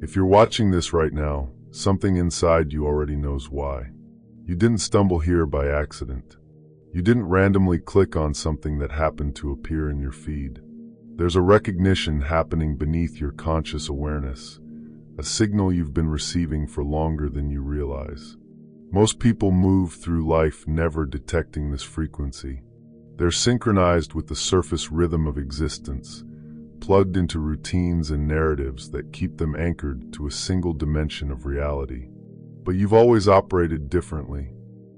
If you're watching this right now, something inside you already knows why. You didn't stumble here by accident. You didn't randomly click on something that happened to appear in your feed. There's a recognition happening beneath your conscious awareness, a signal you've been receiving for longer than you realize. Most people move through life never detecting this frequency. They're synchronized with the surface rhythm of existence, plugged into routines and narratives that keep them anchored to a single dimension of reality. But you've always operated differently.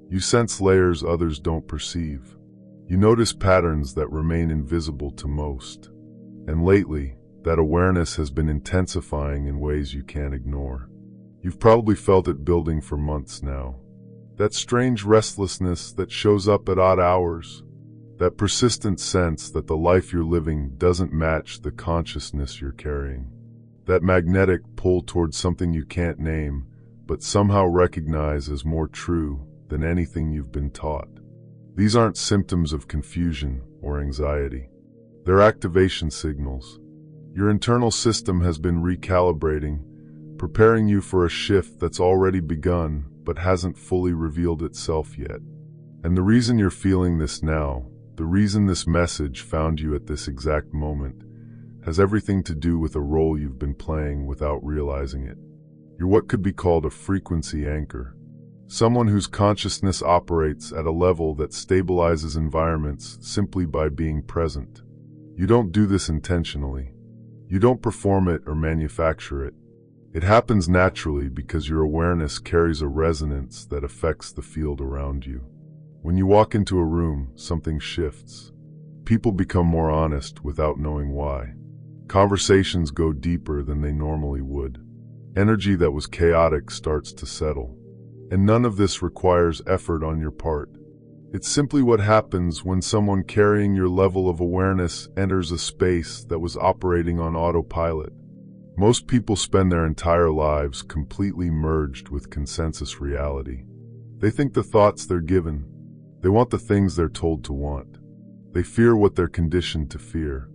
You sense layers others don't perceive. You notice patterns that remain invisible to most. And lately, that awareness has been intensifying in ways you can't ignore. You've probably felt it building for months now. That strange restlessness that shows up at odd hours. That persistent sense that the life you're living doesn't match the consciousness you're carrying. That magnetic pull towards something you can't name, but somehow recognize as more true than anything you've been taught. These aren't symptoms of confusion or anxiety. They're activation signals. Your internal system has been recalibrating, preparing you for a shift that's already begun but hasn't fully revealed itself yet. And the reason you're feeling this now, the reason this message found you at this exact moment, has everything to do with a role you've been playing without realizing it. You're what could be called a frequency anchor. Someone whose consciousness operates at a level that stabilizes environments simply by being present. You don't do this intentionally. You don't perform it or manufacture it. It happens naturally because your awareness carries a resonance that affects the field around you. When you walk into a room, something shifts. People become more honest without knowing why. Conversations go deeper than they normally would. Energy that was chaotic starts to settle. And none of this requires effort on your part. It's simply what happens when someone carrying your level of awareness enters a space that was operating on autopilot. Most people spend their entire lives completely merged with consensus reality. They think the thoughts they're given. They want the things they're told to want. They fear what they're conditioned to fear.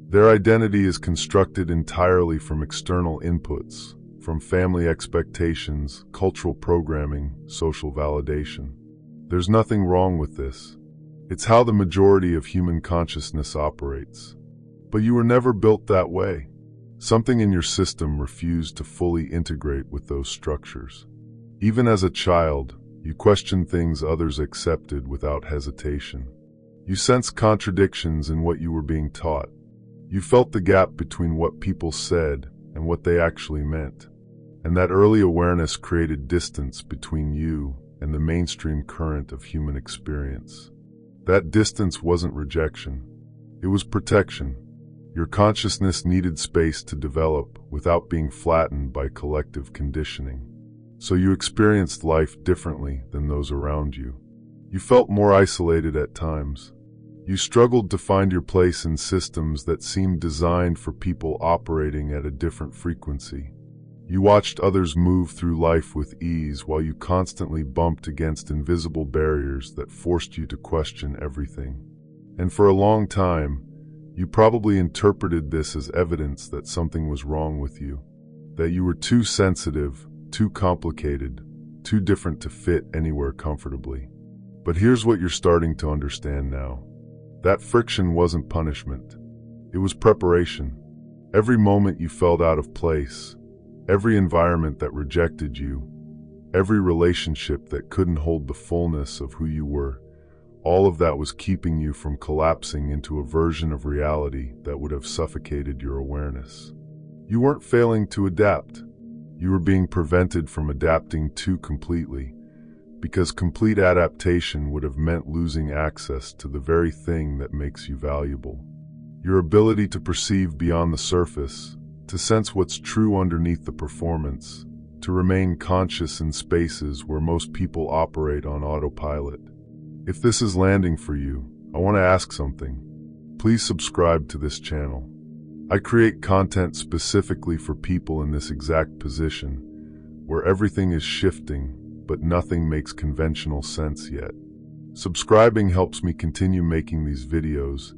Their identity is constructed entirely from external inputs, from family expectations, cultural programming, social validation. There's nothing wrong with this. It's how the majority of human consciousness operates. But you were never built that way. Something in your system refused to fully integrate with those structures. Even as a child, you questioned things others accepted without hesitation. You sensed contradictions in what you were being taught. You felt the gap between what people said and what they actually meant. And that early awareness created distance between you and the mainstream current of human experience. That distance wasn't rejection. It was protection. Your consciousness needed space to develop without being flattened by collective conditioning. So you experienced life differently than those around you. You felt more isolated at times. You struggled to find your place in systems that seemed designed for people operating at a different frequency. You watched others move through life with ease while you constantly bumped against invisible barriers that forced you to question everything. And for a long time, you probably interpreted this as evidence that something was wrong with you, that you were too sensitive, too complicated, too different to fit anywhere comfortably. But here's what you're starting to understand now. That friction wasn't punishment. It was preparation. Every moment you felt out of place, every environment that rejected you, every relationship that couldn't hold the fullness of who you were, all of that was keeping you from collapsing into a version of reality that would have suffocated your awareness. You weren't failing to adapt. You were being prevented from adapting too completely, because complete adaptation would have meant losing access to the very thing that makes you valuable. Your ability to perceive beyond the surface, to sense what's true underneath the performance, to remain conscious in spaces where most people operate on autopilot. If this is landing for you, I want to ask something. Please subscribe to this channel. I create content specifically for people in this exact position, where everything is shifting, but nothing makes conventional sense yet. Subscribing helps me continue making these videos,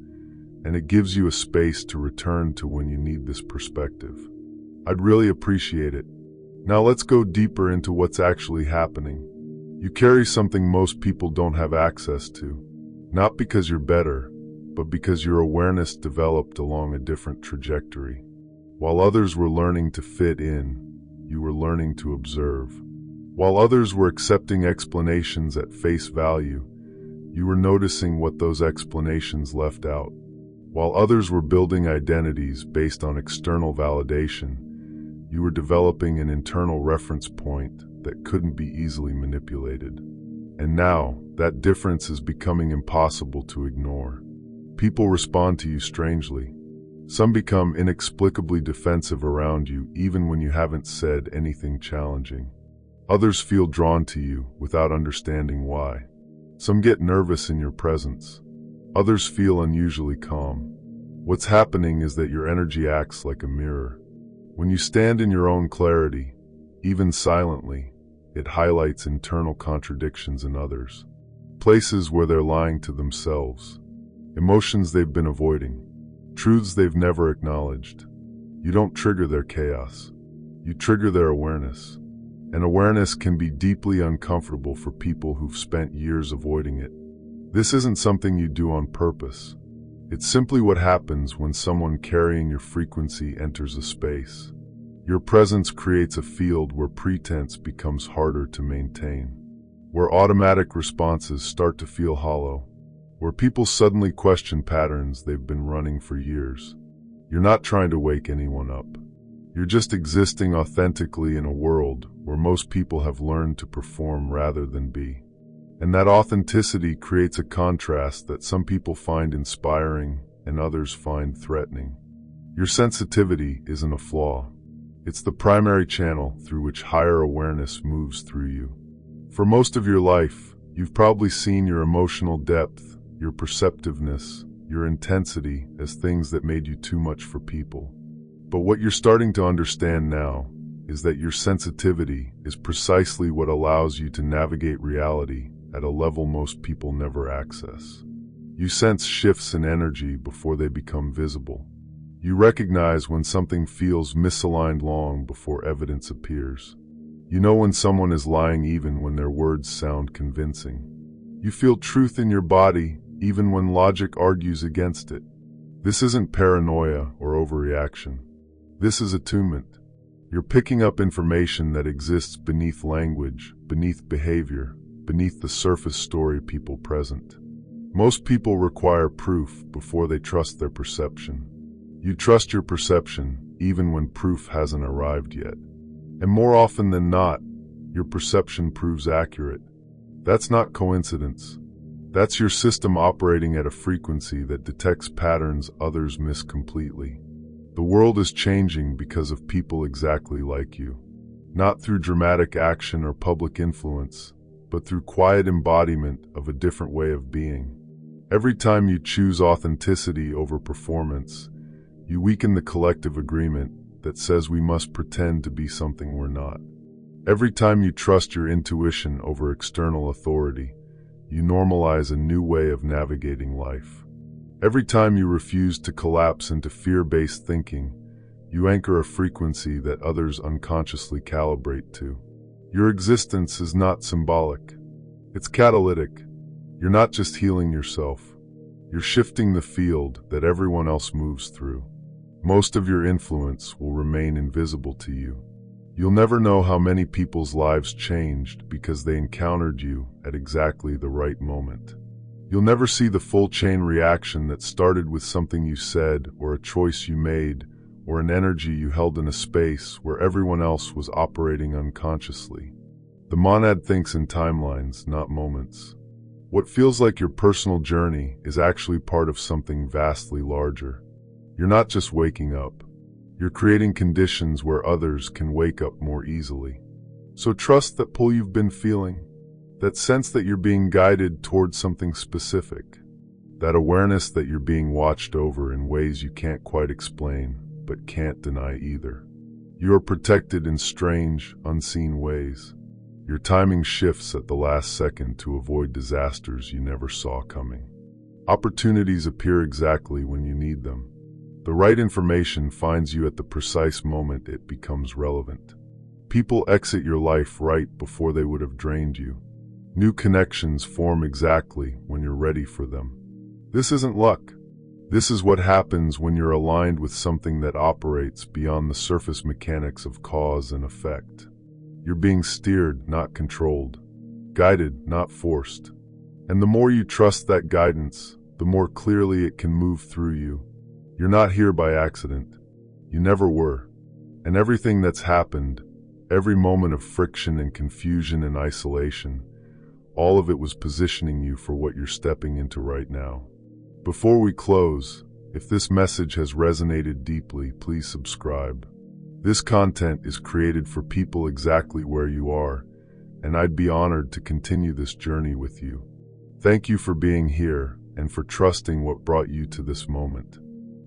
and it gives you a space to return to when you need this perspective. I'd really appreciate it. Now let's go deeper into what's actually happening. You carry something most people don't have access to. Not because you're better, but because your awareness developed along a different trajectory. While others were learning to fit in, you were learning to observe. While others were accepting explanations at face value, you were noticing what those explanations left out. While others were building identities based on external validation, you were developing an internal reference point that couldn't be easily manipulated. And now, that difference is becoming impossible to ignore. People respond to you strangely. Some become inexplicably defensive around you even when you haven't said anything challenging. Others feel drawn to you without understanding why. Some get nervous in your presence. Others feel unusually calm. What's happening is that your energy acts like a mirror. When you stand in your own clarity, even silently, it highlights internal contradictions in others. Places where they're lying to themselves. Emotions they've been avoiding. Truths they've never acknowledged. You don't trigger their chaos. You trigger their awareness. And awareness can be deeply uncomfortable for people who've spent years avoiding it. This isn't something you do on purpose. It's simply what happens when someone carrying your frequency enters a space. Your presence creates a field where pretense becomes harder to maintain, where automatic responses start to feel hollow, where people suddenly question patterns they've been running for years. You're not trying to wake anyone up. You're just existing authentically in a world where most people have learned to perform rather than be. And that authenticity creates a contrast that some people find inspiring and others find threatening. Your sensitivity isn't a flaw. It's the primary channel through which higher awareness moves through you. For most of your life, you've probably seen your emotional depth, your perceptiveness, your intensity as things that made you too much for people. But what you're starting to understand now is that your sensitivity is precisely what allows you to navigate reality at a level most people never access. You sense shifts in energy before they become visible. You recognize when something feels misaligned long before evidence appears. You know when someone is lying even when their words sound convincing. You feel truth in your body even when logic argues against it. This isn't paranoia or overreaction. This is attunement. You're picking up information that exists beneath language, beneath behavior, beneath the surface story people present. Most people require proof before they trust their perception. You trust your perception even when proof hasn't arrived yet. And more often than not, your perception proves accurate. That's not coincidence. That's your system operating at a frequency that detects patterns others miss completely. The world is changing because of people exactly like you. Not through dramatic action or public influence, but through quiet embodiment of a different way of being. Every time you choose authenticity over performance, you weaken the collective agreement that says we must pretend to be something we're not. Every time you trust your intuition over external authority, you normalize a new way of navigating life. Every time you refuse to collapse into fear-based thinking, you anchor a frequency that others unconsciously calibrate to. Your existence is not symbolic. It's catalytic. You're not just healing yourself. You're shifting the field that everyone else moves through. Most of your influence will remain invisible to you. You'll never know how many people's lives changed because they encountered you at exactly the right moment. You'll never see the full chain reaction that started with something you said or a choice you made or an energy you held in a space where everyone else was operating unconsciously. The monad thinks in timelines, not moments. What feels like your personal journey is actually part of something vastly larger. You're not just waking up. You're creating conditions where others can wake up more easily. So trust that pull you've been feeling, that sense that you're being guided towards something specific, that awareness that you're being watched over in ways you can't quite explain, but can't deny either. You are protected in strange, unseen ways. Your timing shifts at the last second to avoid disasters you never saw coming. Opportunities appear exactly when you need them. The right information finds you at the precise moment it becomes relevant. People exit your life right before they would have drained you. New connections form exactly when you're ready for them. This isn't luck. This is what happens when you're aligned with something that operates beyond the surface mechanics of cause and effect. You're being steered, not controlled. Guided, not forced. And the more you trust that guidance, the more clearly it can move through you. You're not here by accident. You never were. And everything that's happened, every moment of friction and confusion and isolation, all of it was positioning you for what you're stepping into right now. Before we close, if this message has resonated deeply, please subscribe. This content is created for people exactly where you are, and I'd be honored to continue this journey with you. Thank you for being here and for trusting what brought you to this moment.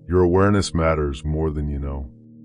Your awareness matters more than you know.